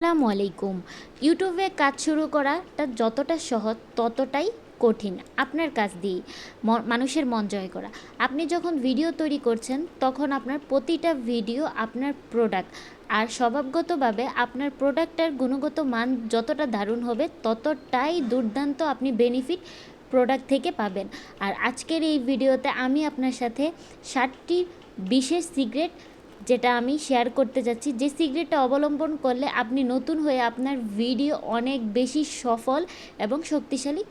আসসালামু আলাইকুম। ইউটিউবে কাজ শুরু করাটা যতটা সহজ ততটাই কঠিন আপনার কাজ দিয়েই মানুষের মন জয় করা। আপনি যখন ভিডিও তৈরি করছেন তখন আপনার প্রতিটা ভিডিও আপনার প্রোডাক্ট, আর স্বভাবগতভাবে আপনার প্রোডাক্টটার গুণগত মান যতটা দারুণ হবে ততটাই দুর্দান্ত আপনি বেনিফিট প্রোডাক্ট থেকে পাবেন। আর আজকের এই ভিডিওতে আমি আপনার সাথে 7টি বিশেষ সিক্রেট যেটা আমি শেয়ার করতে যাচ্ছি, যে সিক্রেটটা অবলম্বন করলে আপনি নতুন হয়ে আপনার ভিডিও অনেক বেশি সফল এবং শক্তিশালী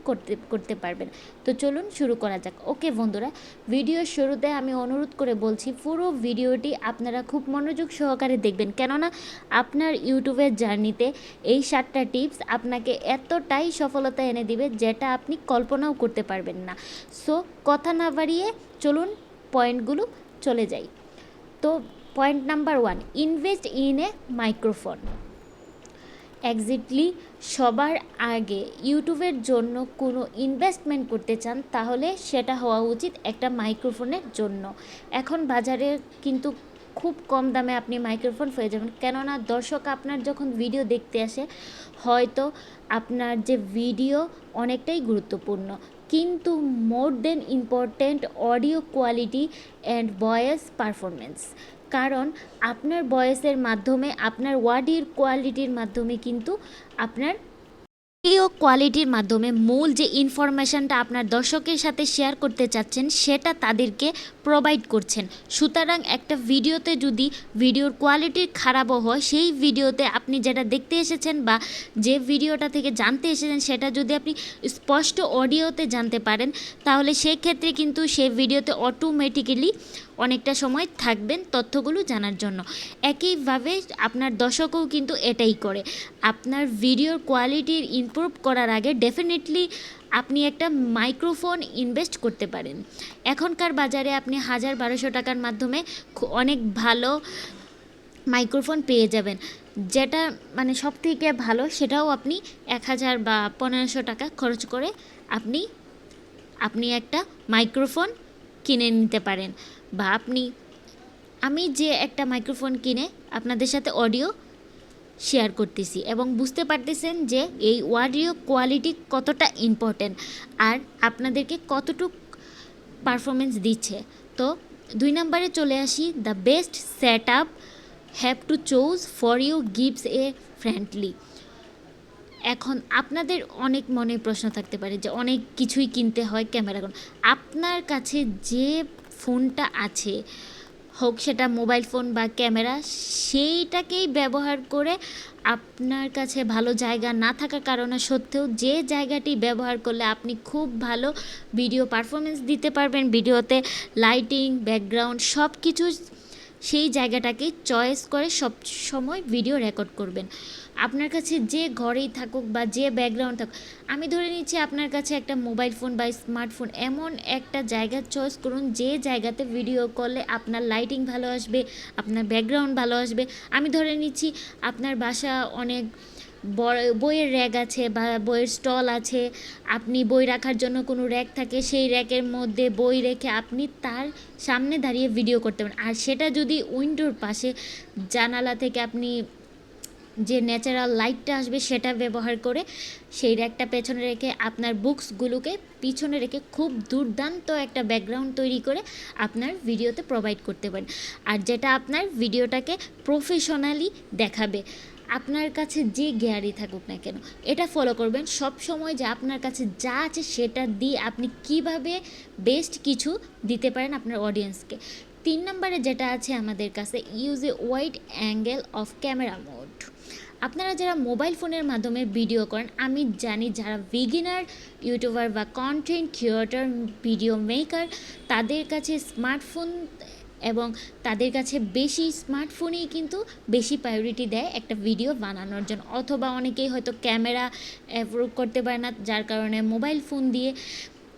করতে পারবেন। তো চলুন শুরু করা যাক। ওকে বন্ধুরা, ভিডিওর শুরুতে আমি অনুরোধ করে বলছি পুরো ভিডিওটি আপনারা খুব মনোযোগ সহকারে দেখবেন, কেননা আপনার ইউটিউবের জার্নিতে এই 7টা টিপস আপনাকে এতটাই সফলতা এনে দিবে যেটা আপনি কল্পনাও করতে পারবেন না। সো কথা না বাড়িয়ে চলুন পয়েন্টগুলো চলে যাই। তো point number 1, invest in a microphone. Exactly, সবার আগে ইউটিউবের জন্য কোনো ইনভেস্টমেন্ট করতে চান তাহলে সেটা হওয়া উচিত একটা মাইক্রোফোনের জন্য। এখন বাজারে কিন্তু খুব কম দামে আপনি মাইক্রোফোন পেয়ে যাবেন, কেননা দর্শক আপনার যখন ভিডিও দেখতে আসে হয়তো আপনার যে ভিডিও অনেকটাই গুরুত্বপূর্ণ, কিন্তু more than important audio quality and voice performance. কারণ আপনার ভয়েসের মাধ্যমে, আপনার অডিওর কোয়ালিটির মাধ্যমে কিন্তু আপনার ভিডিও কোয়ালিটির মাধ্যমে মূল যে ইনফরমেশানটা আপনার দর্শকের সাথে শেয়ার করতে চাচ্ছেন সেটা তাদেরকে প্রোভাইড করছেন। সুতরাং একটা ভিডিওতে যদি ভিডিওর কোয়ালিটি খারাপও হয়, সেই ভিডিওতে আপনি যেটা দেখতে এসেছেন বা যে ভিডিওটা থেকে জানতে এসেছেন সেটা যদি আপনি স্পষ্ট অডিওতে জানতে পারেন, তাহলে সেক্ষেত্রে কিন্তু সেই ভিডিওতে অটোমেটিক্যালি অনেকটা সময় থাকবেন তথ্যগুলো জানার জন্য। একইভাবে আপনার দর্শকও কিন্তু এটাই করে। আপনার ভিডিওর কোয়ালিটির ইমপ্রুভ করার আগে ডেফিনেটলি আপনি একটা মাইক্রোফোন ইনভেস্ট করতে পারেন। এখনকার বাজারে আপনি 1000-1200 টাকার মাধ্যমে অনেক ভালো মাইক্রোফোন পেয়ে যাবেন, যেটা মানে সব থেকে ভালো সেটাও আপনি 1000 বা 1500 টাকা খরচ করে আপনি একটা মাইক্রোফোন কিনে নিতে পারেন। বা আমি যে একটা মাইক্রোফোন কিনে আপনাদের সাথে অডিও শেয়ার করতেছি এবং বুঝতে পারতেছেন যে এই অডিও কোয়ালিটি কতটা ইম্পর্ট্যান্ট আর আপনাদেরকে কতটুক পারফরমেন্স দিচ্ছে। তো 2 নম্বরে চলে আসি, the best set up have to choose for you gives a friendly. এখন আপনাদের অনেক মনে প্রশ্ন থাকতে পারে যে অনেক কিছুই কিনতে হয় ক্যামেরা। আপনার কাছে যে ফোনটা আছে, হোক সেটা মোবাইল ফোন বা ক্যামেরা, সেইটাকেই ব্যবহার করে আপনার কাছে ভালো জায়গা না থাকার কারণে সত্ত্বেও যে জায়গাটি ব্যবহার করলে আপনি খুব ভালো ভিডিও পারফরমেন্স দিতে পারবেন, ভিডিওতে লাইটিং, ব্যাকগ্রাউন্ড সব কিছু সেই জায়গাটাকে চয়েস করে সব সময় ভিডিও রেকর্ড করবেন। আপনার কাছে যে ঘরেই থাকুক বা যে ব্যাকগ্রাউন্ড থাকুক, আমি ধরে নিচ্ছি আপনার কাছে একটা মোবাইল ফোন বা স্মার্টফোন, এমন একটা জায়গা চয়েস করুন যে জায়গাতে ভিডিও করলে আপনার লাইটিং ভালো আসবে, আপনার ব্যাকগ্রাউন্ড ভালো আসবে। আমি ধরে নিচ্ছি আপনার বাসা অনেক বইয়ের র্যাক আছে বা বইয়ের স্টল আছে, আপনি বই রাখার জন্য কোনো র্যাক থাকে, সেই র্যাকের মধ্যে বই রেখে আপনি তার সামনে দাঁড়িয়ে ভিডিও করতে পারেন। আর সেটা যদি উইন্ডোর পাশে জানালা থেকে আপনি যে ন্যাচারাল লাইটটা আসবে সেটা ব্যবহার করে সেই র্যাকটা পেছনে রেখে আপনার বুকসগুলোকে পিছনে রেখে খুব দুর্দান্ত একটা ব্যাকগ্রাউন্ড তৈরি করে আপনার ভিডিওতে প্রোভাইড করতে পারেন, আর যেটা আপনার ভিডিওটাকে প্রফেশনালি দেখাবে। আপনার কাছে যে গিয়ারই থাকুক না কেন, এটা ফলো করবেন সব সময় যে আপনার কাছে যা আছে সেটা দিয়ে আপনি কিভাবে বেস্ট কিছু দিতে পারেন আপনার অডিয়েন্সকে। 3 নম্বরে যেটা আছে আমাদের কাছে, use a wide angle of camera mode. আপনারা যারা মোবাইল ফোনের মাধ্যমে ভিডিও করেন, আমি জানি যারা বিগিনার ইউটিউবার বা কন্টেন্ট ক্রিয়েটর, ভিডিও মেকার, তাদের কাছে স্মার্টফোন এবং তাদের কাছে বেশি স্মার্টফোনেই কিন্তু বেশি প্রায়োরিটি দেয় একটা ভিডিও বানানোর জন্য, অথবা অনেকেই হয়তো ক্যামেরা অ্যাপ্রুভ করতে পারে না, যার কারণে মোবাইল ফোন দিয়ে।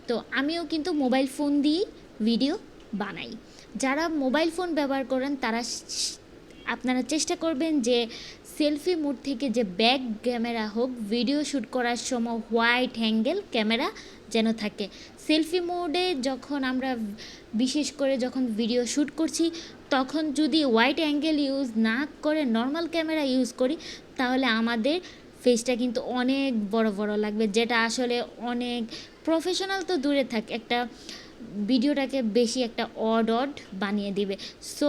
তো আমিও কিন্তু মোবাইল ফোন দিয়েই ভিডিও বানাই। যারা মোবাইল ফোন ব্যবহার করেন তারা আপনারা চেষ্টা করবেন যে সেলফি মোড থেকে যে ব্যাক ক্যামেরা হোক, ভিডিও শ্যুট করার সময় হোয়াইট অ্যাঙ্গেল ক্যামেরা যেন থাকে। সেলফি মোডে যখন আমরা বিশেষ করে যখন ভিডিও শ্যুট করছি তখন যদি ওয়াইড অ্যাঙ্গেল ইউজ না করে নর্মাল ক্যামেরা ইউজ করি তাহলে আমাদের ফেসটা কিন্তু অনেক বড় বড় লাগবে, যেটা আসলে অনেক প্রফেশনাল তো দূরে থাক, একটা ভিডিওটাকে বেশি একটা অড বানিয়ে দিবে। সো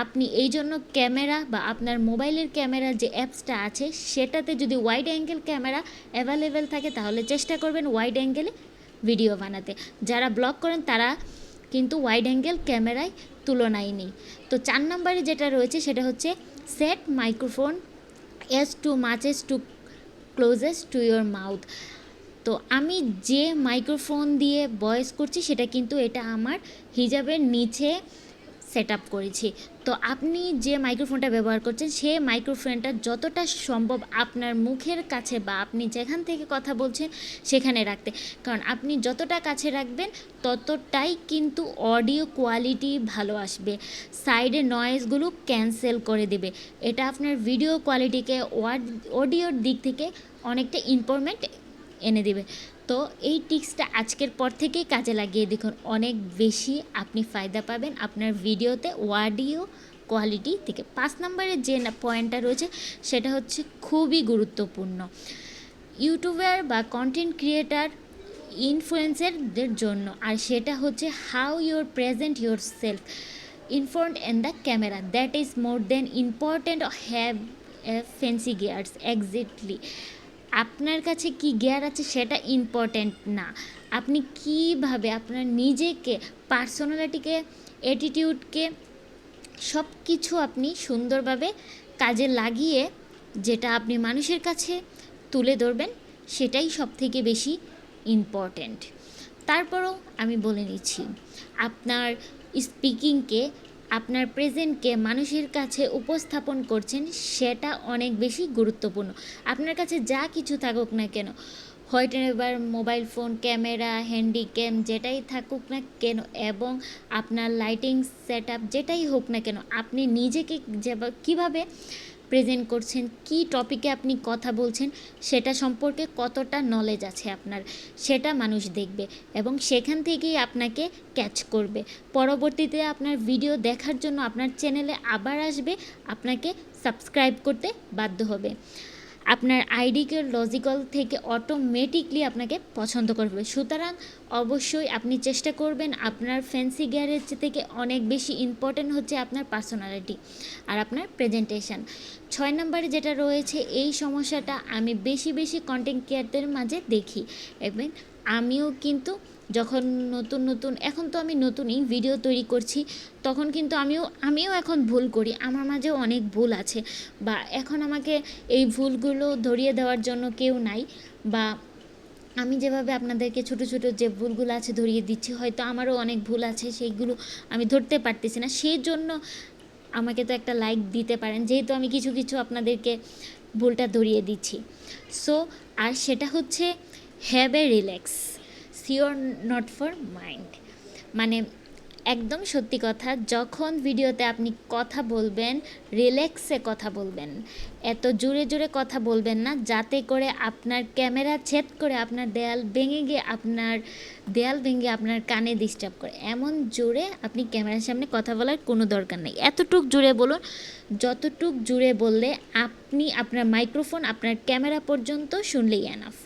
আপনি এই জন্য ক্যামেরা বা আপনার মোবাইলের ক্যামেরার যে অ্যাপসটা আছে সেটাতে যদি ওয়াইড অ্যাঙ্গেল ক্যামেরা অ্যাভেলেবেল থাকে তাহলে চেষ্টা করবেন ওয়াইড অ্যাঙ্গেলে ভিডিও বানাতে। যারা ব্লগ করেন তারা কিন্তু ওয়াইড অ্যাঙ্গেল ক্যামেরায় তুলনায় নেই। তো 4 নম্বরে যেটা রয়েছে সেটা হচ্ছে set microphone as to matches to closest to your mouth. তো আমি যে মাইক্রোফোন দিয়ে ভয়েস করছি সেটা কিন্তু এটা আমার হিজাবের নিচে সেট আপ করেছি। তো আপনি যে মাইক্রোফোনটা ব্যবহার করছেন সেই মাইক্রোফোনটা যতটা সম্ভব আপনার মুখের কাছে বা আপনি যেখান থেকে কথা বলছেন সেখানে রাখতে, কারণ আপনি যতটা কাছে রাখবেন ততটাই কিন্তু অডিও কোয়ালিটি ভালো আসবে, সাইডে নয়েজগুলো ক্যান্সেল করে দেবে। এটা আপনার ভিডিও কোয়ালিটিকে অডিওর দিক থেকে অনেকটা ইম্প্রুভমেন্ট এনে দেবে। তো এই টিপসটা আজকের পর থেকেই কাজে লাগিয়ে দেখুন, অনেক বেশি আপনি ফায়দা পাবেন আপনার ভিডিওতে অডিও কোয়ালিটি থেকে। 5 নম্বরের যে পয়েন্টটা রয়েছে সেটা হচ্ছে খুবই গুরুত্বপূর্ণ ইউটিউবার বা কন্টেন্ট ক্রিয়েটার ইনফ্লুয়েন্সারদের জন্য, আর সেটা হচ্ছে how your present your self in front and the camera, that is more than important have fancy gears. Exactly আপনার কাছে কি গিয়ার আছে সেটা ইম্পর্ট্যান্ট না, আপনি কীভাবে আপনার নিজেকে, পার্সোনালিটিকে, অ্যাটিটিউডকে সব কিছু আপনি সুন্দরভাবে কাজে লাগিয়ে যেটা আপনি মানুষের কাছে তুলে ধরবেন সেটাই সবথেকে বেশি ইম্পর্ট্যান্ট। তারপরও আমি বলে নিচ্ছি আপনার স্পিকিংকে, আপনার প্রেজেন্টকে মানুষের কাছে উপস্থাপন করছেন সেটা অনেক বেশি গুরুত্বপূর্ণ। আপনার কাছে যা কিছু থাকুক না কেন, হয়তো এবার মোবাইল ফোন, ক্যামেরা, হ্যান্ডিক্যাম যেটাই থাকুক না কেন এবং আপনার লাইটিং সেট আপ যেটাই হোক না কেন, আপনি নিজেকে কীভাবে প্রেজেন্ট করছেন, কি টপিকে আপনি কথা বলছেন সেটা সম্পর্কে কতটা নলেজ আছে আপনার, সেটা মানুষ দেখবে এবং সেখান থেকেই আপনাকে ক্যাচ করবে। পরবর্তীতে আপনার ভিডিও দেখার জন্য আপনার চ্যানেলে আবার আসবে, আপনাকে সাবস্ক্রাইব করতে বাধ্য হবে। আপনার আইডিকে লজিক্যাল থেকে অটোমেটিকলি আপনাকে পছন্দ করবে। সুতরাং অবশ্যই আপনি চেষ্টা করবেন, আপনার ফ্যান্সি গিয়ারের থেকে অনেক বেশি ইম্পর্ট্যান্ট হচ্ছে আপনার পার্সোনালিটি আর আপনার প্রেজেন্টেশন। 6 নম্বরে যেটা রয়েছে, এই সমস্যাটা আমি বেশি বেশি কন্টেন্ট ক্রিয়েটরদের মাঝে দেখি এবং আমিও কিন্তু যখন নতুন এখন তো আমি নতুনই ভিডিও তৈরি করছি, তখন কিন্তু আমিও এখন ভুল করি, আমার মাঝেও অনেক ভুল আছে, বা এখন আমাকে এই ভুলগুলো ধরিয়ে দেওয়ার জন্য কেউ নাই, বা আমি যেভাবে আপনাদেরকে ছোটো ছোটো যে ভুলগুলো আছে ধরিয়ে দিচ্ছি, হয়তো আমারও অনেক ভুল আছে, সেইগুলো আমি ধরতে পারতেছি না, সেই জন্য আমাকে তো একটা লাইক দিতে পারেন, যেহেতু আমি কিছু কিছু আপনাদেরকে ভুলটা ধরিয়ে দিচ্ছি। সো আর সেটা হচ্ছে have a relax, sure not for mind. মানে একদম সত্যি কথা, যখন ভিডিওতে আপনি কথা বলবেন রিল্যাক্সে কথা বলবেন, এত জোরে জোরে কথা বলবেন না যাতে করে আপনার ক্যামেরা ছেদ করে আপনার দেয়াল ভেঙে আপনার কানে ডিস্টার্ব করে। এমন জোরে আপনি ক্যামেরার সামনে কথা বলার কোনো দরকার নেই, এতটুক জোরে বলুন যতটুক জোরে বললে আপনি আপনার মাইক্রোফোন আপনার ক্যামেরা পর্যন্ত শুনলেই এনাফ।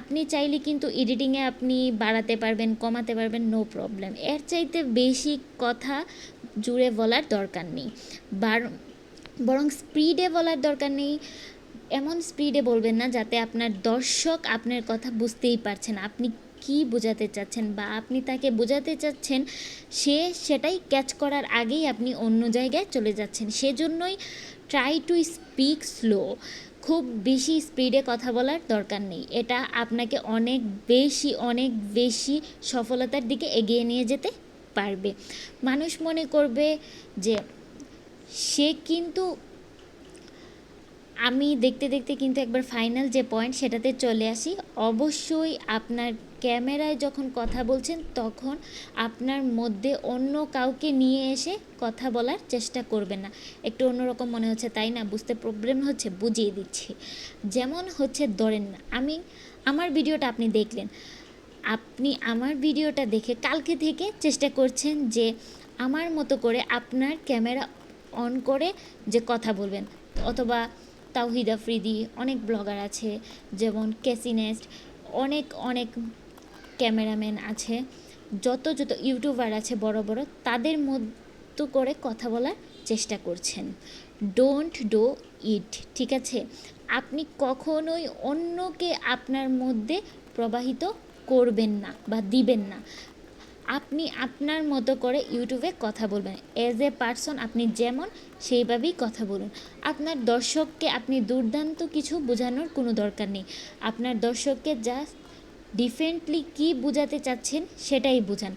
আপনি চাইলে কিন্তু এডিটিংয়ে আপনি বাড়াতে পারবেন, কমাতে পারবেন, নো প্রবলেম। এর চাইতে বেশি কথা জুড়ে বলার দরকার নেই, বরং স্পিডে বলার দরকার নেই। এমন স্পিডে বলবেন না যাতে আপনার দর্শক আপনার কথা বুঝতেই পারছেন আপনি কি বোঝাতে চাচ্ছেন, বা আপনি তাকে বোঝাতে চাচ্ছেন সেটাই ক্যাচ করার আগেই আপনি অন্য জায়গায় চলে যাচ্ছেন। সেজন্যই ট্রাই টু স্পিক স্লো, খুব বেশি স্পিডে কথা বলার দরকার নেই, এটা আপনাকে অনেক বেশি সফলতার দিকে এগিয়ে নিয়ে যেতে পারবে। মানুষ মনে করবে যে সে কিন্তু, আমি দেখতে দেখতে কিন্তু একবার ফাইনাল যে পয়েন্ট সেটাতে চলে আসি। অবশ্যই আপনার ক্যামেরায় যখন কথা বলছেন তখন আপনার মধ্যে অন্য কাউকে নিয়ে এসে কথা বলার চেষ্টা করবেন না। একটু অন্যরকম মনে হচ্ছে তাই না, বুঝতে প্রবলেম হচ্ছে, বুঝিয়ে দিচ্ছি। যেমন হচ্ছে ধরেন না, আমার ভিডিওটা আপনি দেখলেন, আপনি আমার ভিডিওটা দেখে কালকে থেকে চেষ্টা করছেন যে আমার মতো করে আপনার ক্যামেরা অন করে যে কথা বলবেন, অথবা তাওহিদ আফ্রিদি, অনেক ব্লগার আছে যেমন ক্যাসিনেস্ট, অনেক অনেক ক্যামেরাম্যান আছে, যত ইউটিউবার আছে বড় বড়, তাদের মতো করে কথা বলার চেষ্টা করছেন। ডোন্ট ডু ইট, ঠিক আছে? আপনি কখনোই অন্যকে আপনার মধ্যে প্রবাহিত করবেন না বা দিবেন না। আপনি আপনার মতো করে ইউটিউবে কথা বলবেন, অ্যাজ এ পারসন আপনি যেমন সেইভাবেই কথা বলুন। আপনার দর্শককে আপনি দুর্দান্ত কিছু বোঝানোর কোনো দরকার নেই। আপনার দর্শককে জাস্ট ডিফারেন্টলি কী বোঝাতে চাচ্ছেন সেটাই বোঝান।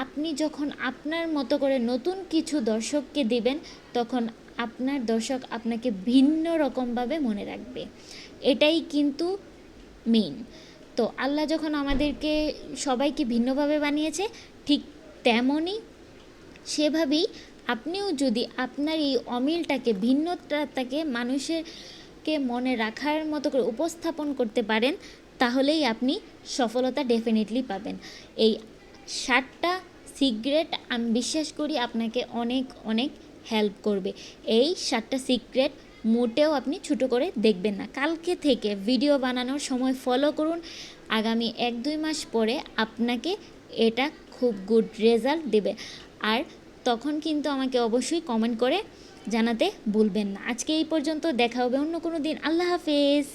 আপনি যখন আপনার মতো করে নতুন কিছু দর্শককে দিবেন, তখন আপনার দর্শক আপনাকে ভিন্ন রকমভাবে মনে রাখবে। এটাই কিন্তু মেইন। তো আল্লাহ যখন আমাদেরকে সবাইকে ভিন্নভাবে বানিয়েছে, ঠিক তেমনই সেভাবেই আপনিও যদি আপনার এই অমিলটাকে, ভিন্নতাটাকে মানুষেরকে মনে রাখার মতো করে উপস্থাপন করতে পারেন, তাহলেই আপনি সফলতা ডেফিনেটলি পাবেন। এই 7টা সিক্রেট আমি বিশ্বাস করি আপনাকে অনেক অনেক হেল্প করবে। এই 7টা সিক্রেট মোটেও আপনি ছোটো করে দেখবেন না। কালকে থেকে ভিডিও বানানোর সময় ফলো করুন। আগামী 1-2 মাস পরে আপনাকে এটা খুব গুড রেজাল্ট দেবে। আর তখন কিন্তু আমাকে অবশ্যই কমেন্ট করে জানাতে ভুলবেন না। আজকে এই পর্যন্ত, দেখা হবে অন্য কোনো দিন। আল্লাহ হাফেজ।